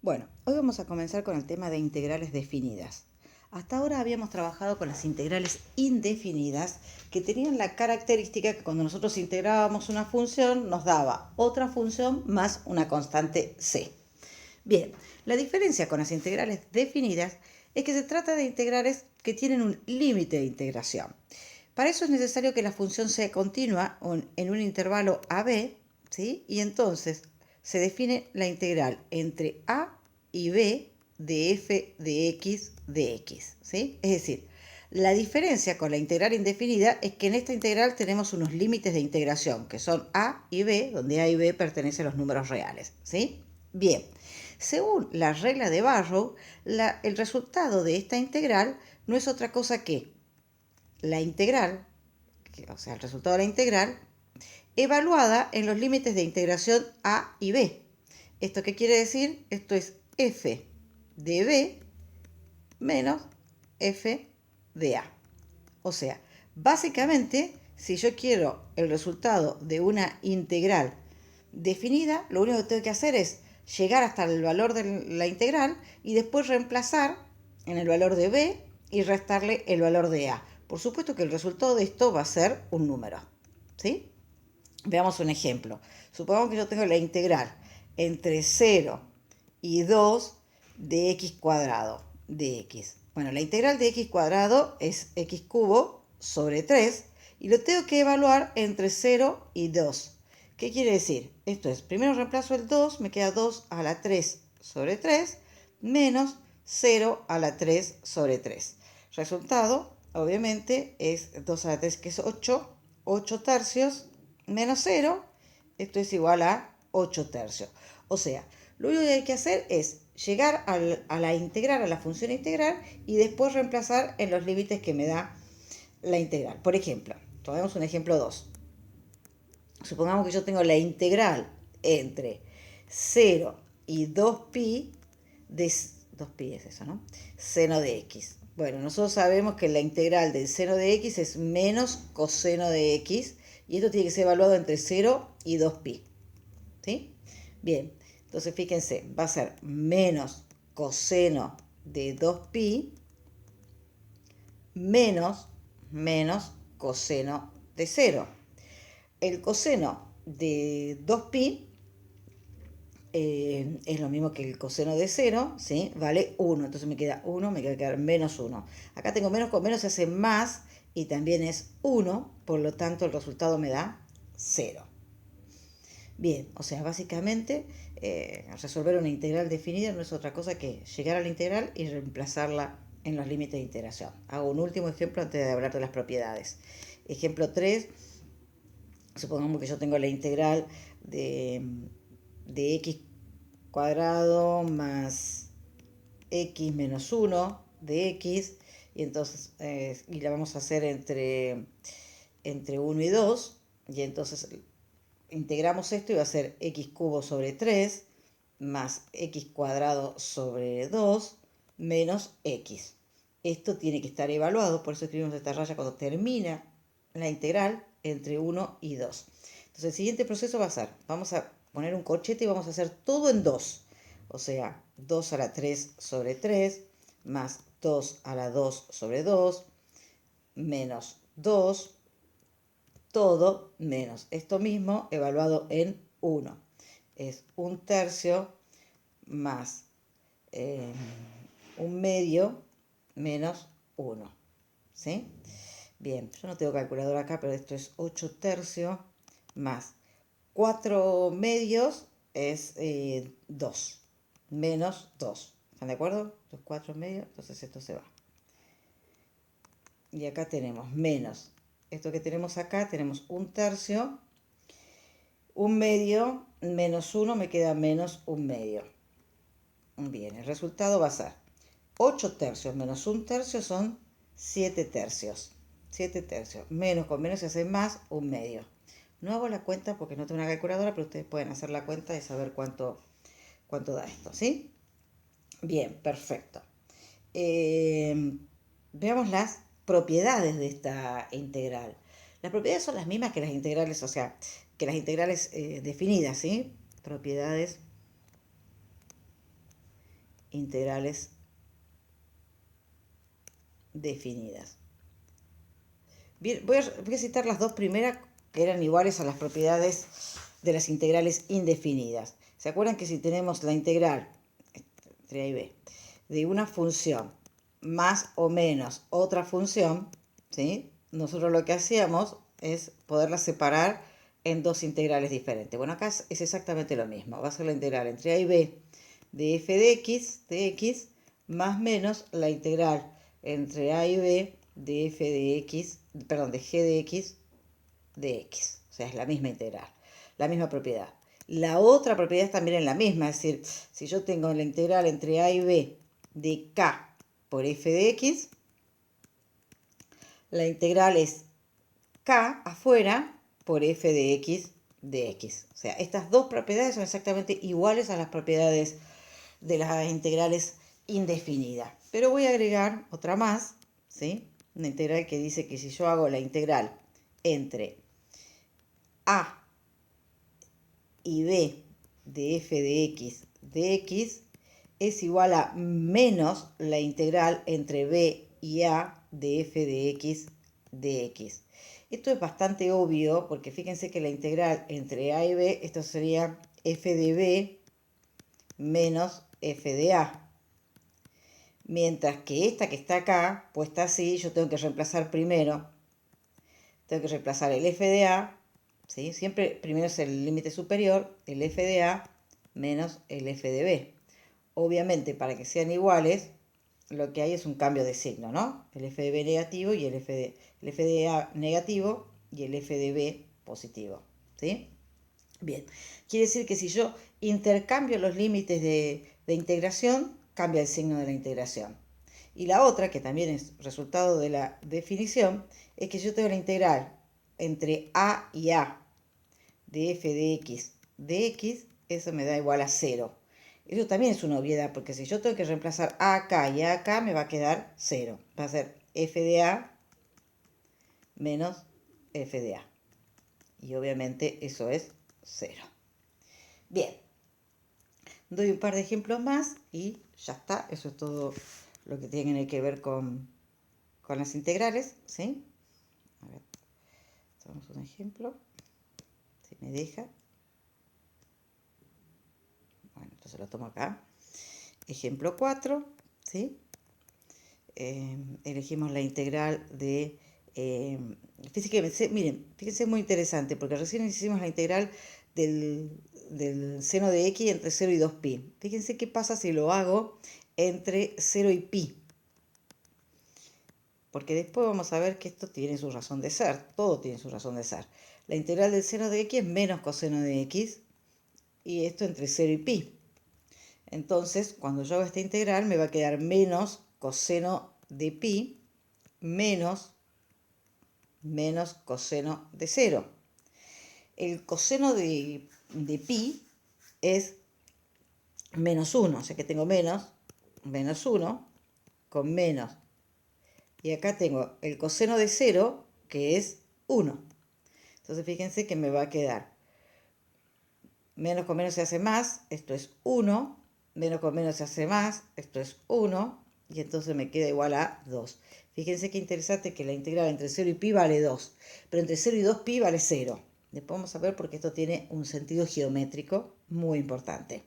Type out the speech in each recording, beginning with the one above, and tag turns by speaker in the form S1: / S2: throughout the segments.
S1: Bueno, hoy vamos a comenzar con el tema de integrales definidas. Hasta ahora habíamos trabajado con las integrales indefinidas que tenían la característica que cuando nosotros integrábamos una función nos daba otra función más una constante c. Bien, la diferencia con las integrales definidas es que se trata de integrales que tienen un límite de integración. Para eso es necesario que la función sea continua en un intervalo AB, ¿sí? Y entonces se define la integral entre A y B de f de x, ¿sí? Es decir, la diferencia con la integral indefinida es que en esta integral tenemos unos límites de integración, que son A y B, donde A y B pertenecen a los números reales, ¿sí? Bien, según la regla de Barrow, el resultado de esta integral no es otra cosa que la integral, o sea, el resultado de la integral, evaluada en los límites de integración A y B. ¿Esto qué quiere decir? Esto es f de B menos f de A. O sea, básicamente, si yo quiero el resultado de una integral definida, lo único que tengo que hacer es llegar hasta el valor de la integral y después reemplazar en el valor de B y restarle el valor de A. Por supuesto que el resultado de esto va a ser un número, ¿sí? Veamos un ejemplo. Supongamos que yo tengo la integral entre 0 y 2 de x cuadrado de x. Bueno, la integral de x cuadrado es x cubo sobre 3 y lo tengo que evaluar entre 0 y 2. ¿Qué quiere decir? Esto es, primero reemplazo el 2, me queda 2 a la 3 sobre 3 menos 0 a la 3 sobre 3. Resultado, obviamente, es 2 a la 3, que es 8, 8 tercios menos 0, esto es igual a 8 tercios. O sea, lo único que hay que hacer es llegar a la integral, a la función integral, y después reemplazar en los límites que me da la integral. Por ejemplo, tomemos un ejemplo 2. Supongamos que yo tengo la integral entre 0 y 2pi de 2pi es eso, ¿no? Seno de x. Bueno, nosotros sabemos que la integral del seno de x es menos coseno de x y esto tiene que ser evaluado entre 0 y 2pi. ¿Sí? Bien, entonces fíjense, va a ser menos coseno de 2pi menos coseno de 0. El coseno de 2pi es lo mismo que el coseno de 0, ¿sí? Vale 1, entonces me queda 1, me queda menos 1. Acá tengo menos con menos se hace más y también es 1, por lo tanto el resultado me da 0. Bien, o sea, básicamente resolver una integral definida no es otra cosa que llegar a la integral y reemplazarla en los límites de integración. Hago un último ejemplo antes de hablar de las propiedades. Ejemplo 3, supongamos que yo tengo la integral de x cuadrado más x menos 1 de x, y entonces y la vamos a hacer entre 1 y 2, y entonces integramos esto y va a ser x cubo sobre 3 más x cuadrado sobre 2 menos x. Esto tiene que estar evaluado, por eso escribimos esta raya cuando termina la integral entre 1 y 2. Entonces el siguiente proceso va a ser, vamos a poner un corchete y vamos a hacer todo en 2. O sea, 2 a la 3 sobre 3 más 2 a la 2 sobre 2 menos 2 todo menos esto mismo evaluado en 1. Es un tercio más un medio menos 1. ¿Sí? Bien, yo no tengo calculadora acá, pero esto es 8 tercios más 4 medios es 2. Menos 2. ¿Están de acuerdo? Los 4 medios, entonces esto se va. Y acá tenemos menos. Esto que tenemos acá, tenemos un tercio, un medio, menos 1, me queda menos un medio. Bien, el resultado va a ser 8 tercios menos un tercio son 7 tercios. 7 tercios. Menos con menos se hace más un medio. No hago la cuenta porque no tengo una calculadora, pero ustedes pueden hacer la cuenta y saber cuánto da esto, ¿sí? Bien, perfecto. Veamos las propiedades de esta integral. Las propiedades son las mismas que las integrales, o sea, que las integrales definidas, ¿sí? Propiedades integrales definidas. Bien, voy a citar las dos primeras que eran iguales a las propiedades de las integrales indefinidas. ¿Se acuerdan que si tenemos la integral entre a y b de una función más o menos otra función, ¿sí? Nosotros lo que hacíamos es poderla separar en dos integrales diferentes. Bueno, acá es exactamente lo mismo. Va a ser la integral entre a y b de f de x más menos la integral entre a y b de f de x, perdón, de g de x de x. O sea, es la misma integral, la misma propiedad. La otra propiedad es también la misma, es decir, si yo tengo la integral entre a y b de k por f de x, la integral es k afuera por f de x de x. O sea, estas dos propiedades son exactamente iguales a las propiedades de las integrales indefinidas. Pero voy a agregar otra más, ¿sí? Una integral que dice que si yo hago la integral entre a y b de f de x es igual a menos la integral entre b y a de f de x de x. Esto es bastante obvio porque fíjense que la integral entre a y b, esto sería f de b menos f de a. Mientras que esta que está acá, puesta así, yo tengo que reemplazar primero. Tengo que reemplazar el f de a, ¿sí? Siempre primero es el límite superior, el f de a menos el f de b. Obviamente, para que sean iguales, lo que hay es un cambio de signo, ¿no? El f de b negativo y el f de a negativo y el f de b positivo, ¿sí? Bien, quiere decir que si yo intercambio los límites de integración, cambia el signo de la integración. Y la otra, que también es resultado de la definición, es que yo tengo la integral entre a y a de f de x, eso me da igual a 0. Eso también es una obviedad, porque si yo tengo que reemplazar a acá y a acá, me va a quedar 0. Va a ser f de a menos f de a. Y obviamente eso es 0. Bien, doy un par de ejemplos más y ya está. Eso es todo lo que tiene que ver con las integrales, ¿sí? A ver, tomamos un ejemplo, si me deja. Bueno, entonces lo tomo acá. Ejemplo 4, ¿sí? Elegimos la integral de... fíjense, miren, fíjense, es muy interesante, porque recién hicimos la integral del seno de x entre 0 y 2pi. Fíjense qué pasa si lo hago entre 0 y pi. Porque después vamos a ver que esto tiene su razón de ser, todo tiene su razón de ser. La integral del seno de x es menos coseno de x, y esto entre 0 y pi. Entonces, cuando yo hago esta integral, me va a quedar menos coseno de pi menos coseno de 0. El coseno de pi es menos 1, o sea que tengo menos 1 con menos. Y acá tengo el coseno de 0, que es 1. Entonces fíjense que me va a quedar menos con menos se hace más, esto es 1, menos con menos se hace más, esto es 1, y entonces me queda igual a 2. Fíjense qué interesante que la integral entre 0 y pi vale 2, pero entre 0 y 2pi vale 0. Después vamos a ver porque esto tiene un sentido geométrico muy importante.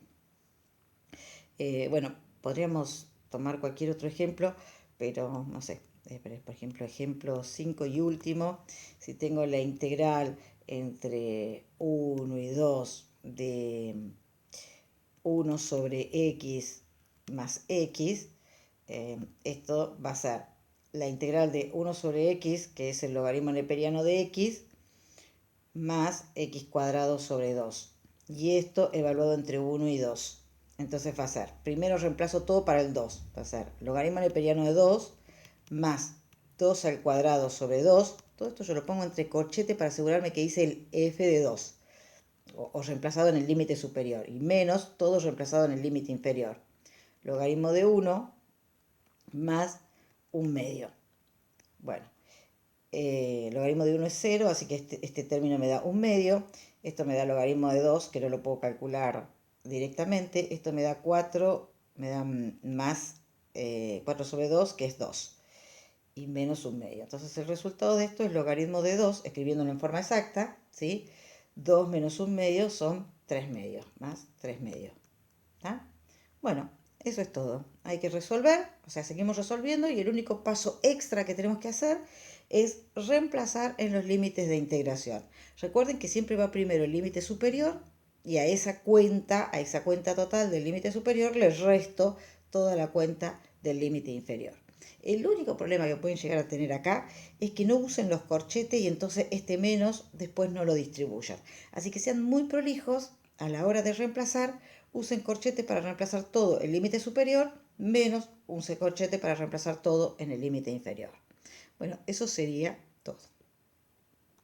S1: Bueno, podríamos tomar cualquier otro ejemplo, pero no sé. Por ejemplo, ejemplo 5 y último, si tengo la integral entre 1 y 2 de 1 sobre x más x, esto va a ser la integral de 1 sobre x, que es el logaritmo neperiano de x, más x cuadrado sobre 2. Y esto evaluado entre 1 y 2. Entonces va a ser, primero reemplazo todo para el 2. Va a ser logaritmo neperiano de 2 más 2 al cuadrado sobre 2. Todo esto yo lo pongo entre corchete para asegurarme que hice el f de 2. O reemplazado en el límite superior. Y menos todo reemplazado en el límite inferior. Logaritmo de 1 más 1/2. Bueno, logaritmo de 1 es 0, así que este término me da 1/2. Esto me da logaritmo de 2, que no lo puedo calcular directamente. Esto me da 4 me dan más 4 sobre 2, que es 2, y menos 1/2. Entonces el resultado de esto es logaritmo de 2, escribiéndolo en forma exacta, ¿sí? 2 menos 1/2 son 3/2, más 3/2. ¿Está? Bueno, eso es todo. Hay que resolver, o sea, seguimos resolviendo y el único paso extra que tenemos que hacer es reemplazar en los límites de integración. Recuerden que siempre va primero el límite superior y a esa cuenta total del límite superior les resto toda la cuenta del límite inferior. El único problema que pueden llegar a tener acá es que no usen los corchetes y entonces este menos después no lo distribuyan. Así que sean muy prolijos a la hora de reemplazar, usen corchete para reemplazar todo el límite superior menos un corchete para reemplazar todo en el límite inferior. Bueno, eso sería todo.